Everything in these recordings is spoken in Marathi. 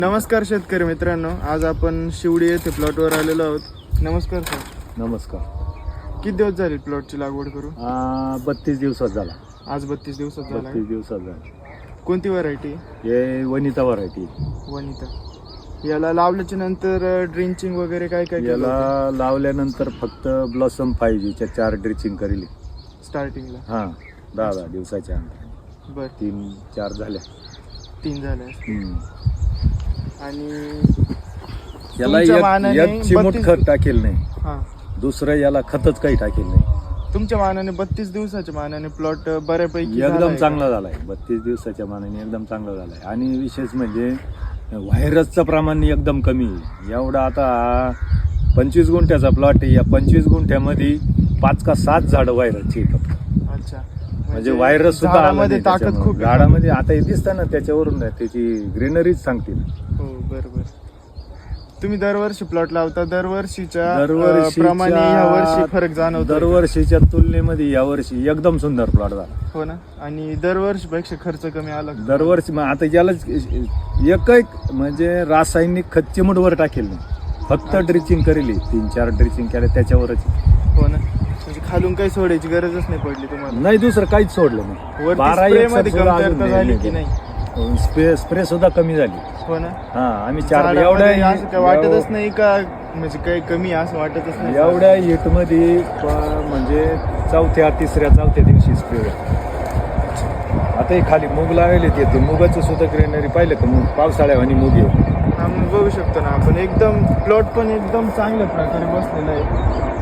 नमस्कार शेतकरी मित्रांनो, आज आपण शिवडी येथे प्लॉटवर आलेलो आहोत. नमस्कार सर. नमस्कार. किती दिवस झाले प्लॉटची लागवड करून? 32 दिवसात झाला. आज 32 दिवसात झाला. 32 दिवसात झाला. कोणती व्हरायटी? हे वनिता व्हरायटी. वनिता. याला लावल्याच्या नंतर ड्रिंचिंग वगैरे काय काय केलं याला होतं? लावल्यानंतर फक्त ब्लॉसम 5Gच्या 4 ड्रिचिंग करेली स्टार्टिंगला. हा 10 दिवसाच्या अंतर. बर. 3-4 झाल्या. 3 झाले. आणि याला तुमच्या मानाने एक चिमूट 32 खत टाकेल नाही. हा, दुसरं याला खतच काही टाकेल नाही. तुमच्या मानाने 32 दिवसाच्या मानाने प्लॉट बऱ्यापैकी एकदम चांगला झालाय. 32 दिवसाच्या मानाने एकदम चांगला झालाय. आणि विशेष म्हणजे व्हायरसचं प्रमाण एकदम कमी आहे. एवढा आता 25 गुंठ्याचा प्लॉट आहे. या 25 गुंठ्यामध्ये 5 का 7 झाडं व्हायरसची फक्त. अच्छा, म्हणजे व्हायरस सुद्धा आला झाडामध्ये नाही ताकद त्याच्यामुळे. खूप आहे. झाडामध्ये आता हे दिसतं ना, त्याच्यावरून त्याची ग्रीनरीच सांगते. हो बरोबर. तुम्ही दरवर्षी प्लॉट लावता, दरवर्षीच्या दरवर्षीच्या- प्रमाणे या वर्षी फरक जाणवतो? दरवर्षीच्या तुलनेमध्ये यावर्षी एकदम सुंदर प्लॉट झाला. हो ना. आणि दरवर्षीपेक्षा खर्च कमी आला का? दरवर्षी मग आता याला एक म्हणजे रासायनिक खत चिमूटवर टाकेल नाही. फक्त ड्रिचिंग करेली. 3-4 ड्रिचिंग केले त्याच्यावरच. हो ना. म्हणजे खालून काही सोडायची गरजच नाही पडली तुम्हाला? नाही, दुसरं काहीच सोडलं नाही. वरती 12 spray एक मध्ये सुद्धा कमतरता अजून झाली नाही. की नाही? स्प्रे सुद्धा कमी झाली. हो ना. हा आम्ही 4 झाडामध्ये असं काय वाटतच नाही का, म्हणजे काही कमी असं वाटतच नाही? एवढ्या हिट मध्ये म्हणजे तिसऱ्या-चौथ्या दिवशी स्प्रे. आता हे खाली मूग लावले ते मुगाचं सुद्धा ग्रेनरी पाहिलं का? मूग पावसाळ्यावानी मूग आहे. हा, मग बघू शकतो ना आपण. एकदम प्लॉट पण एकदम चांगल्या प्रकारे बसलेला आहे.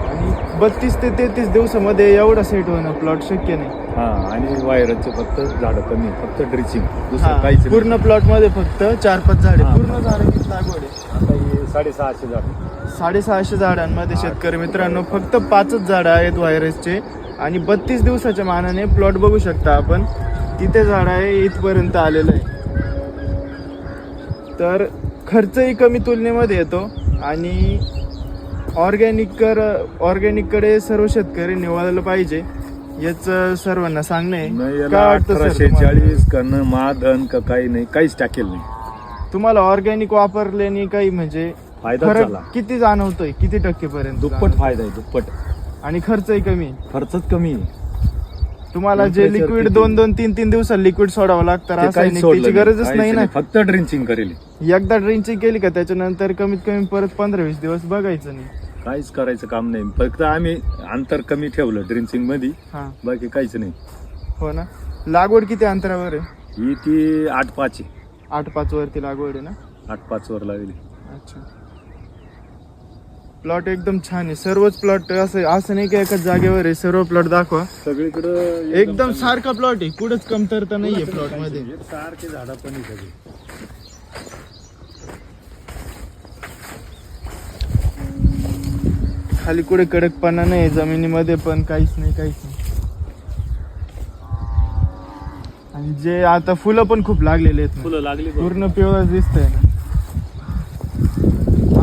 आणि 32 ते 33 दिवसामध्ये एवढा सेट होणं प्लॉट शक्य नाही. हा आणि व्हायरसचे फक्त झाडं कमी, फक्त ड्रिचिंग, हा, दुसरं काहीच नाही. पूर्ण प्लॉट मध्ये फक्त 4-5 झाडे. हा. पूर्ण झाडांची लागवड आहे. आता हे 650 झाड. 650 झाडांमध्ये शेतकरी मित्रांनो फक्त 5च झाडं आहेत व्हायरसचे. आणि 32 दिवसाच्या मानाने प्लॉट बघू शकता आपण. तिथे झाड आहे, इथपर्यंत आलेलं आहे. तर खर्चही कमी तुलनेमध्ये येतो. आणि ऑर्गॅनिककडे सर्व शेतकरी निवडलं पाहिजे, याच सर्वांना सांगणं आहे. काय वाटतं सर तुम्हाला? 1840 करणं महाधन का काही नाही, काहीच टाकेल नाही. तुम्हाला ऑर्गॅनिक वापरल्याने काही म्हणजे फायदा फरक झाला. किती जाणवतोय? किती टक्केपर्यंत? दुप्पट फायदा आहे, दुप्पट. आणि खर्चही कमी आहे. खर्चच कमी आहे. तुम्हाला जे Temperature लिक्विड किती? 2-2, 3-3 दिवसात लिक्विड सोडावं लागतं, ते काहीच रासायनिक सोडलं त्याची गरजच नाही ना. फक्त ड्रिंचिंग करेल. एकदा ड्रिंचिंग केली का त्याच्यानंतर कमीत कमी परत 15-20 दिवस बघायचं नाही. काहीच करायचं काम नाही. फक्त आम्ही अंतर कमी ठेवलं ड्रिंचिंग मध्ये, हा, बाकी काहीच नाही. हो ना. लागवड किती अंतरावर आहे? ही ती 8-5 आहे. 8-5 वरती लागवड आहे ना. 8-5 वर लागली. अच्छा. प्लॉट एकदम छान आहे. सर्वच प्लॉट असं नाही की एकाच जागेवर आहे. सर्व प्लॉट दाखवा. सगळीकडं एकदम सारखा प्लॉट आहे. कुठंच कमतरता नाहीये प्लॉट मध्ये. सारखे झाडं पण आहे सगळे. खाली कुठे कडकपणा नाही, जमिनीमध्ये पण काहीच नाही. आणि जे आता फुलं पण खूप लागलेले आहेत ना. फुलं लागली बघ. पूर्ण पिवळं दिसतंय ना.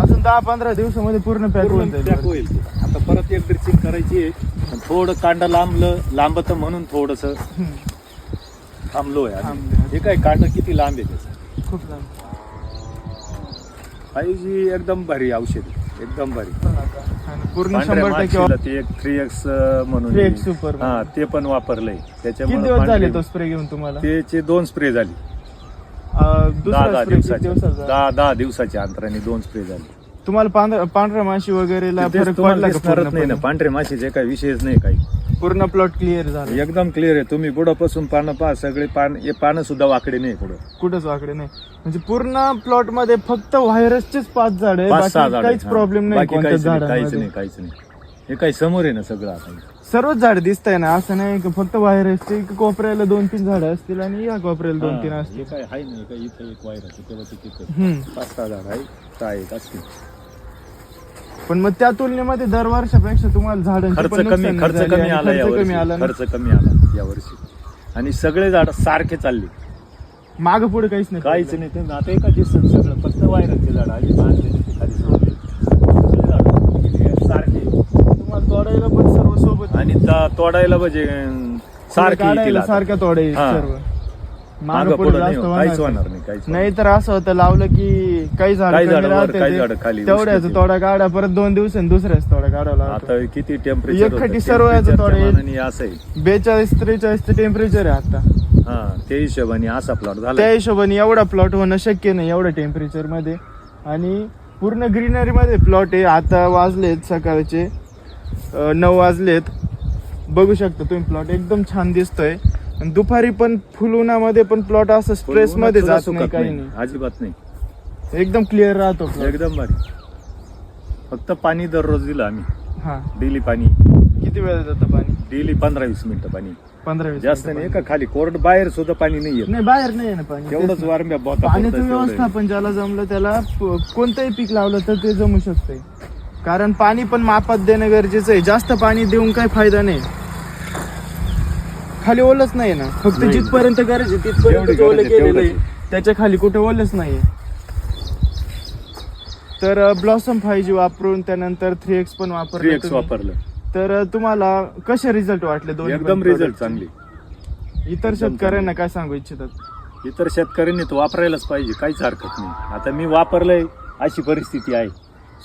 अजून 10-15 दिवसामध्ये पूर्ण पॅक होऊन पूर्ण जाईल. पॅक होईल ते. आता परत एक ड्रिचिंग करायची आहे. आणि थोडं कांड लांबत म्हणून थोडस थांबलोय आम्ही. थांबलोय. हे काय कांड किती लांब आहे त्याचं. खूप लांब. 5G एकदम भारी औषध आहे. एकदम भारी. आणि पूर्ण पांढऱ्या 100% माशीला ते एक 3X म्हणून 3X Super. हा ते पण वापरलंय. किती त्याच्यामुळे दिवस झाले पांढरी- तो स्प्रे घेऊन तुम्हाला? त्याचे 2 स्प्रे झाली. दुसरा 10 स्प्रे किती दिवसाच्या दिवसाचा? 10 दिवसाच्या अंतराने 2 स्प्रे झाले. तुम्हाला पांढऱ्या माशी वगैरेला तेच फरक तुम्हाला पडला का? दिसणारच नाही ना. पूर्णपणे? पांढऱ्या माशीचे काही विषयच नाही काही. पूर्ण प्लॉट क्लिअर झाला. एकदम क्लिअर आहे. तुम्ही बुडापासून पानं पहा, सगळे पानं सुद्धा वाकडे नाही पुढं. कुठंच वाकडे नाही. म्हणजे पूर्ण प्लॉट मध्ये फक्त व्हायरसचेच 5 झाड आहे. 5-6 बाकी झाड काहीच प्रॉब्लेम नाही. कोणत्याच काहीच झाडांमध्ये नाही. काहीच नाही. हे काही समोर आहे ना सगळं. आता सर्वच झाड दिसत आहे ना. असं नाही की फक्त व्हायरसचे कोपऱ्याला 2-3 झाडं असतील आणि या कोपऱ्याला 2-3 हे असतील. काय आहे नाही का. इथं एक वायर आहे, तेव्हा तिथे हम्म. 5-6 झाड आहे. 6 एक असतील. पण मग त्या तुलनेमध्ये दरवर्षापेक्षा तुम्हाला झाडांची खर्च पण कमी नुकसान खर्च झाली कमी आणि आला खर्च कमी यावर्षी. आला ना. खर्च कमी आला यावर्षी. आणि सगळे झाड सारखे चालले. मागं पुढे काहीच नाही. काहीच नाही. ते आता एका दिसत सगळं फक्त वायराचे झाड आणि खाली सोडले. सगळे झाड सारखे. तुम्हाला तोडायला पण सर्व सोबत आणि तोडायला म्हणजे सारखे येतील आता. सारख्या तोडाय हा. सर्व. मागं मागं पुढे पुढे नाही जास्त काहीच होणार होणार नाही काहीच नाही तर असं होतं लावलं की काही झाड काही कमी झाडं वर, राहते काही ते. झाडं खाली तेवढ्याच उष्णतेने. तोडा काढा परत 2 दिवसांनी दुसऱ्याच तोडा काढावा लागतो. आता किती टेम्परेचर एकखट्टी सर्व याचं थोडं असं आहे 42-43 टेम्परेचर आहे आता. हा त्या हिशोबाने असा प्लॉट झाला त्या हिशोबाने एवढा प्लॉट होणं शक्य नाही एवढ्या टेम्परेचर मध्ये. आणि पूर्ण ग्रीनरी मध्ये प्लॉट आहे. आता वाजलेत सकाळचे 9 वाजलेत. बघू शकता तुम्ही प्लॉट एकदम छान दिसतोय. आणि दुपारी पण फुल उन्हामध्ये पण प्लॉट असं स्ट्रेस मध्ये सुद्धा जात नाही सुकत काही नाही, नाही. अजिबात नाही, एकदम क्लिअर राहतो plot. एकदम भारी. फक्त पाणी दररोज दिलं आम्ही, हा डेली पाणी, किती वेळ जातं पाणी? डेली 15-20 मिनिटं पाणी, 15-20 जास्त नाही. का खाली कोरड बाहेर सुद्धा पाणी नाही येत, नाही बाहेर नाही आहे ना पाणी. तेवढंच तेच वारंब्या ना. बोथा पाण्याचं पडतात तेवढं. व्यवस्थापन ज्याला जमलं त्याला कोणतंही पीक लावलं तर ते जमू शकतंय. कारण पाणी पण मापात देणं गरजेचं आहे. जास्त पाणी देऊन काही फायदा नाही. खाली ओलच नाही ना, फक्त नाही. जिथपर्यंत गरज आहे तिथपर्यंत जेवढी ओलं गरज आहे केलेलं आहे. तेवढंच त्याच्या खाली कुठे ओलच नाही. तर ब्लॉसम 5G वापरून त्यानंतर 3X पण वापरलं 3X तुम्ही. वापरलं, तर तुम्हाला कसे रिझल्ट वाटले दोन्ही एकदम पण रिझल्ट product चे? चांगले. इतर एकदम शेतकऱ्यांना काय सांगू इच्छितात? इतर शेतकऱ्यांनी तो वापरायलाच पाहिजे, काहीच हरकत नाही. आता मी वापरलंय, अशी परिस्थिती आहे.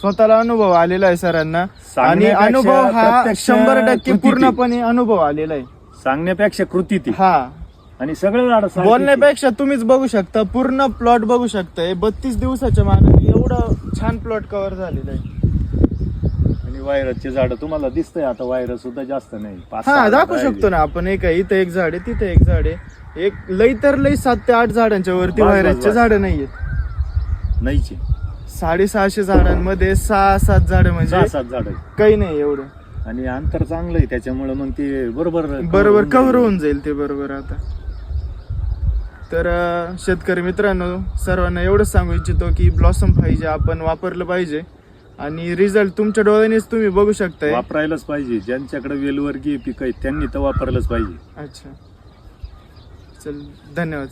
स्वतःला अनुभव आलेला आहे सरांना. आणि सांगण्यापेक्षा अनुभव हा प्रत्यक्ष 100% कृतीत पूर्णपणे अनुभव आलेला आहे. सांगण्यापेक्षा कृती ती, हा आणि सगळं झाड बोलण्यापेक्षा तुम्हीच बघू शकता, पूर्ण प्लॉट बघू शकताय. 32 दिवसाच्या मानाने एवढं छान प्लॉट कव्हर झालेलं आहे. आणि व्हायरसचे झाड तुम्हाला दिसतंय, आता व्हायरस सुद्धा जास्त नाही, 5-6 हा दाखवू झाडं शकतो ना आपण. एक आहे इथं, एक झाड आहे तिथे, एक झाड आहे. एक लई तर लई 7 ते 8 झाडांच्या वरती बस, बस, व्हायरसचे बस. झाडं नाहीयेत. नाहीचे 650 झाडांमध्ये 6-7 झाडं म्हणजे 6-7 झाड, काही नाही एवढं. आणि अंतर चांगलं आहे त्याच्यामुळे मग ते बरोबर कव्हर होऊन जाईल ते बरोबर. आता तर शेतकरी मित्रांनो, सर्वांना एवढंच सांगू इच्छितो की ब्लॉसम 5G आपण वापरलं पाहिजे. आणि रिझल्ट तुमच्या डोळ्यानेच तुम्ही बघू शकताय. वापरायलाच पाहिजे. ज्यांच्याकडे वेलवर्गीय पीक आहेत त्यांनी तर वापरलंच पाहिजे. अच्छा, चल धन्यवाद.